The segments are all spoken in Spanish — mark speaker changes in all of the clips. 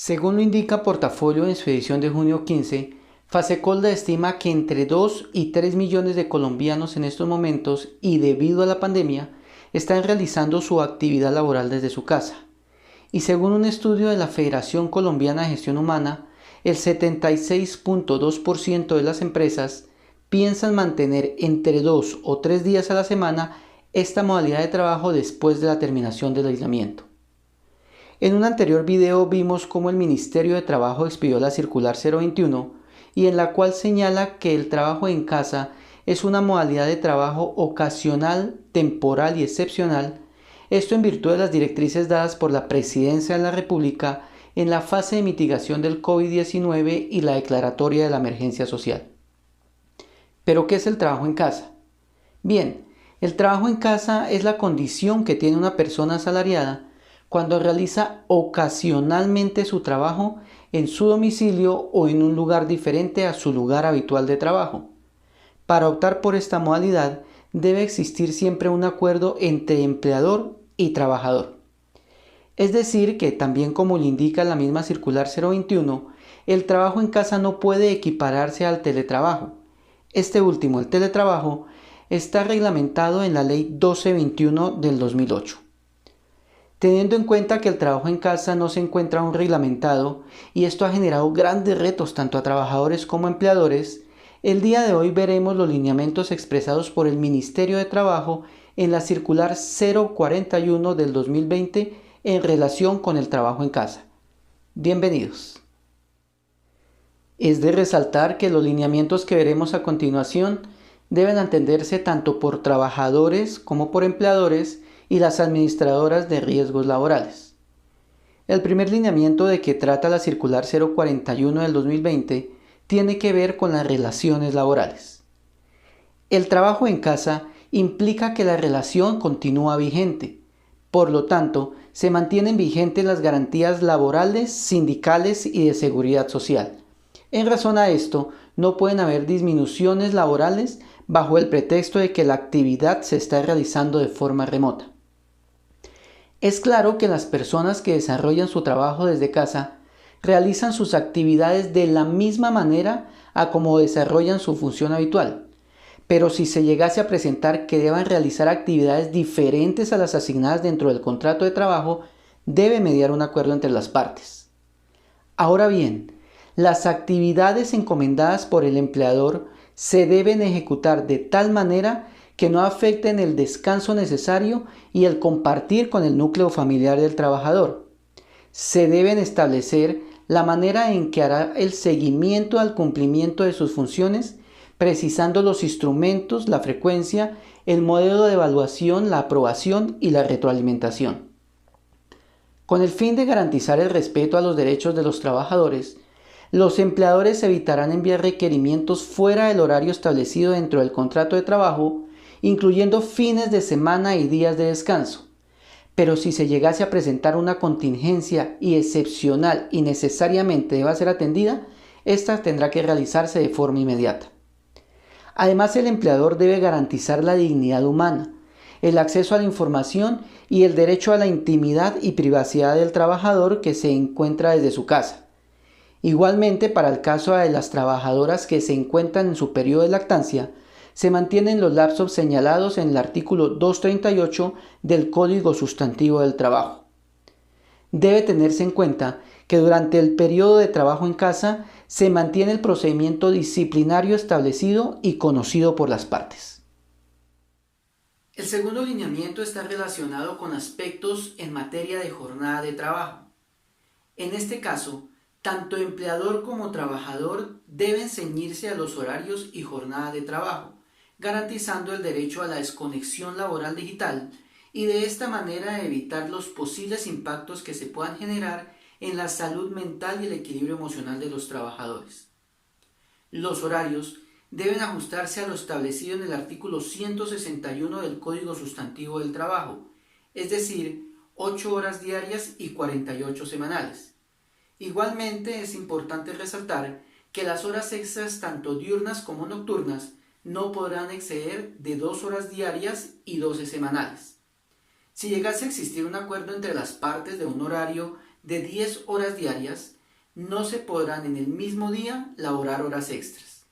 Speaker 1: Según lo indica Portafolio en su edición de junio 15, Fasecolda estima que entre 2 y 3 millones de colombianos en estos momentos y debido a la pandemia están realizando su actividad laboral desde su casa. Y según un estudio de la Federación Colombiana de Gestión Humana, el 76.2% de las empresas piensan mantener entre 2 o 3 días a la semana esta modalidad de trabajo después de la terminación del aislamiento. En un anterior video vimos cómo el Ministerio de Trabajo expidió la circular 021 y en la cual señala que el trabajo en casa es una modalidad de trabajo ocasional, temporal y excepcional, esto en virtud de las directrices dadas por la Presidencia de la República en la fase de mitigación del COVID-19 y la declaratoria de la emergencia social. ¿Pero qué es el trabajo en casa? Bien, el trabajo en casa es la condición que tiene una persona asalariada cuando realiza ocasionalmente su trabajo en su domicilio o en un lugar diferente a su lugar habitual de trabajo. Para optar por esta modalidad debe existir siempre un acuerdo entre empleador y trabajador. Es decir, que también como le indica la misma circular 021, el trabajo en casa no puede equipararse al teletrabajo. Este último, el teletrabajo, está reglamentado en la Ley 1221 del 2008. Teniendo en cuenta que el trabajo en casa no se encuentra aún reglamentado y esto ha generado grandes retos tanto a trabajadores como a empleadores, el día de hoy veremos los lineamientos expresados por el Ministerio de Trabajo en la circular 041 del 2020 en relación con el trabajo en casa. Bienvenidos. Es de resaltar que los lineamientos que veremos a continuación deben entenderse tanto por trabajadores como por empleadores y las administradoras de riesgos laborales. El primer lineamiento de que trata la circular 041 del 2020 tiene que ver con las relaciones laborales. El trabajo en casa implica que la relación continúa vigente. Por lo tanto, se mantienen vigentes las garantías laborales, sindicales y de seguridad social. En razón a esto, no pueden haber disminuciones laborales bajo el pretexto de que la actividad se está realizando de forma remota. Es claro que las personas que desarrollan su trabajo desde casa realizan sus actividades de la misma manera a como desarrollan su función habitual, pero si se llegase a presentar que deban realizar actividades diferentes a las asignadas dentro del contrato de trabajo, debe mediar un acuerdo entre las partes. Ahora bien, las actividades encomendadas por el empleador se deben ejecutar de tal manera que no afecten el descanso necesario y el compartir con el núcleo familiar del trabajador. Se deben establecer la manera en que hará el seguimiento al cumplimiento de sus funciones, precisando los instrumentos, la frecuencia, el modelo de evaluación, la aprobación y la retroalimentación. Con el fin de garantizar el respeto a los derechos de los trabajadores, los empleadores evitarán enviar requerimientos fuera del horario establecido dentro del contrato de trabajo, incluyendo fines de semana y días de descanso. Pero si se llegase a presentar una contingencia y excepcional y necesariamente deba ser atendida, esta tendrá que realizarse de forma inmediata. Además, el empleador debe garantizar la dignidad humana, el acceso a la información y el derecho a la intimidad y privacidad del trabajador que se encuentra desde su casa. Igualmente, para el caso de las trabajadoras que se encuentran en su periodo de lactancia, se mantienen los lapsos señalados en el artículo 238 del Código Sustantivo del Trabajo. Debe tenerse en cuenta que durante el periodo de trabajo en casa se mantiene el procedimiento disciplinario establecido y conocido por las partes. El segundo lineamiento está relacionado con aspectos en materia de jornada de trabajo. En este caso, tanto empleador como trabajador deben ceñirse a los horarios y jornada de trabajo, garantizando el derecho a la desconexión laboral digital y de esta manera evitar los posibles impactos que se puedan generar en la salud mental y el equilibrio emocional de los trabajadores. Los horarios deben ajustarse a lo establecido en el artículo 161 del Código Sustantivo del Trabajo, es decir, 8 horas diarias y 48 semanales. Igualmente es importante resaltar que las horas extras tanto diurnas como nocturnas no podrán exceder de 2 horas diarias y 12 semanales. Si llegase a existir un acuerdo entre las partes de un horario de 10 horas diarias, no se podrán en el mismo día laborar horas extras.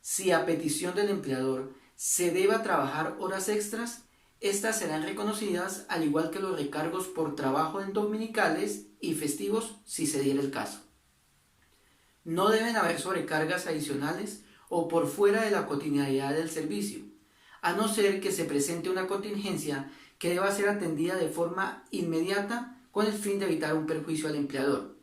Speaker 1: Si a petición del empleador se deba trabajar horas extras, estas serán reconocidas al igual que los recargos por trabajo en dominicales y festivos si se diera el caso. No deben haber sobrecargas adicionales o por fuera de la cotidianidad del servicio, a no ser que se presente una contingencia que deba ser atendida de forma inmediata con el fin de evitar un perjuicio al empleador.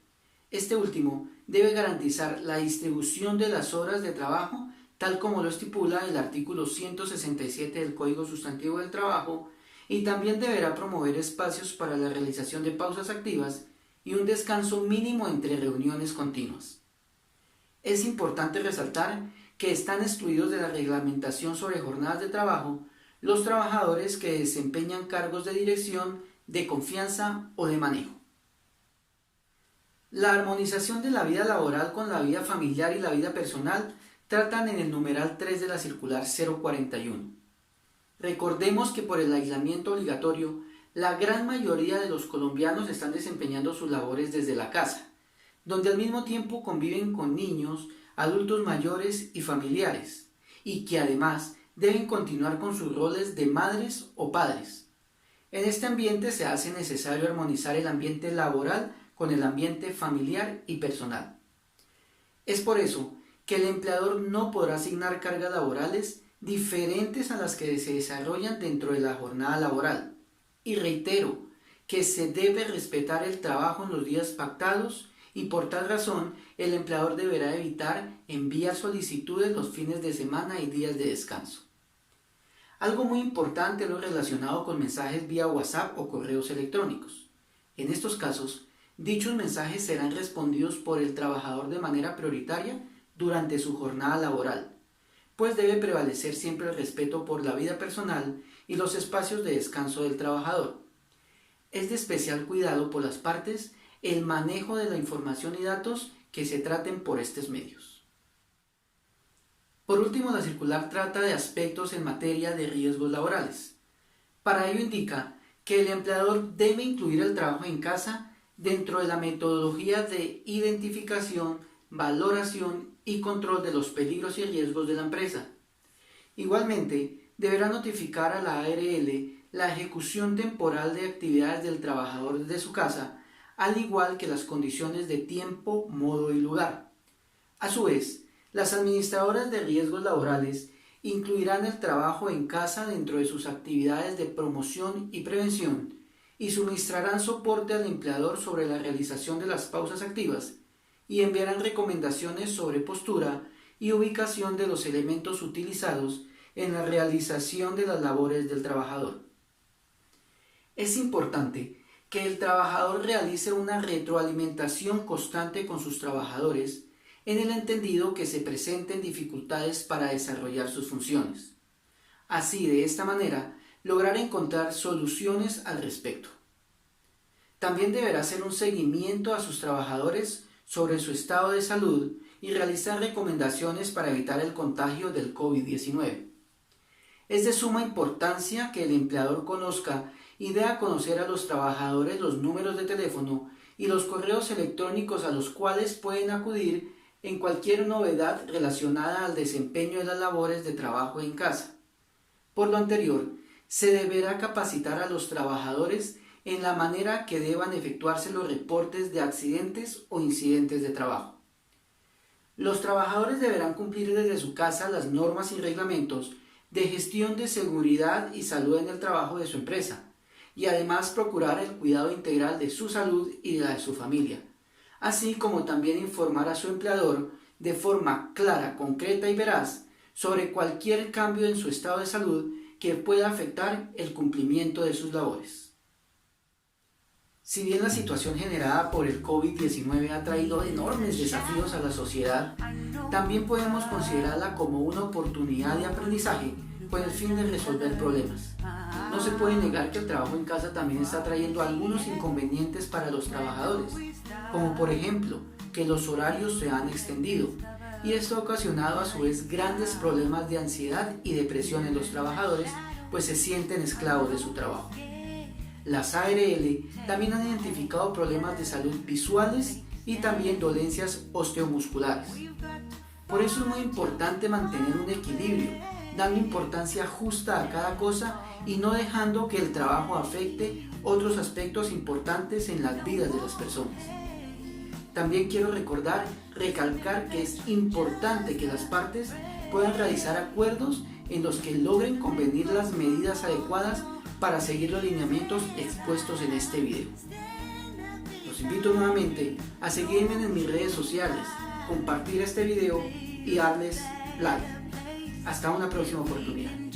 Speaker 1: Este último debe garantizar la distribución de las horas de trabajo tal como lo estipula el artículo 167 del Código Sustantivo del Trabajo, y también deberá promover espacios para la realización de pausas activas y un descanso mínimo entre reuniones continuas. Es importante resaltar que están excluidos de la reglamentación sobre jornadas de trabajo los trabajadores que desempeñan cargos de dirección, de confianza o de manejo. La armonización de la vida laboral con la vida familiar y la vida personal tratan en el numeral 3 de la circular 041. Recordemos que por el aislamiento obligatorio, la gran mayoría de los colombianos están desempeñando sus labores desde la casa, donde al mismo tiempo conviven con niños, adultos mayores y familiares, y que además deben continuar con sus roles de madres o padres. En este ambiente se hace necesario armonizar el ambiente laboral con el ambiente familiar y personal. Es por eso que el empleador no podrá asignar cargas laborales diferentes a las que se desarrollan dentro de la jornada laboral. Y reitero que se debe respetar el trabajo en los días pactados y por tal razón el empleador deberá evitar enviar solicitudes los fines de semana y días de descanso. Algo muy importante es lo relacionado con mensajes vía WhatsApp o correos electrónicos. En estos casos, dichos mensajes serán respondidos por el trabajador de manera prioritaria durante su jornada laboral, pues debe prevalecer siempre el respeto por la vida personal y los espacios de descanso del trabajador. Es de especial cuidado por las partes el manejo de la información y datos que se traten por estos medios. Por último, la circular trata de aspectos en materia de riesgos laborales. Para ello indica que el empleador debe incluir el trabajo en casa dentro de la metodología de identificación, valoración y control de los peligros y riesgos de la empresa. Igualmente, deberá notificar a la ARL la ejecución temporal de actividades del trabajador desde su casa, al igual que las condiciones de tiempo, modo y lugar. A su vez, las administradoras de riesgos laborales incluirán el trabajo en casa dentro de sus actividades de promoción y prevención y suministrarán soporte al empleador sobre la realización de las pausas activas y enviarán recomendaciones sobre postura y ubicación de los elementos utilizados en la realización de las labores del trabajador. Es importante que el trabajador realice una retroalimentación constante con sus trabajadores en el entendido que se presenten dificultades para desarrollar sus funciones. Así, de esta manera, lograr encontrar soluciones al respecto. También deberá hacer un seguimiento a sus trabajadores sobre su estado de salud y realizar recomendaciones para evitar el contagio del COVID-19. Es de suma importancia que el empleador conozca y dé a conocer a los trabajadores los números de teléfono y los correos electrónicos a los cuales pueden acudir en cualquier novedad relacionada al desempeño de las labores de trabajo en casa. Por lo anterior, se deberá capacitar a los trabajadores en la manera que deban efectuarse los reportes de accidentes o incidentes de trabajo. Los trabajadores deberán cumplir desde su casa las normas y reglamentos de gestión de seguridad y salud en el trabajo de su empresa, y además procurar el cuidado integral de su salud y de la de su familia, así como también informar a su empleador de forma clara, concreta y veraz sobre cualquier cambio en su estado de salud que pueda afectar el cumplimiento de sus labores. Si bien la situación generada por el COVID-19 ha traído enormes desafíos a la sociedad, también podemos considerarla como una oportunidad de aprendizaje con el fin de resolver problemas. No se puede negar que el trabajo en casa también está trayendo algunos inconvenientes para los trabajadores, como por ejemplo que los horarios se han extendido, y esto ha ocasionado a su vez grandes problemas de ansiedad y depresión en los trabajadores, pues se sienten esclavos de su trabajo. Las ARL también han identificado problemas de salud visuales y también dolencias osteomusculares. Por eso es muy importante mantener un equilibrio, dando importancia justa a cada cosa y no dejando que el trabajo afecte otros aspectos importantes en las vidas de las personas. También quiero recalcar que es importante que las partes puedan realizar acuerdos en los que logren convenir las medidas adecuadas para seguir los lineamientos expuestos en este video. Los invito nuevamente a seguirme en mis redes sociales, compartir este video y darles like. Hasta una próxima oportunidad.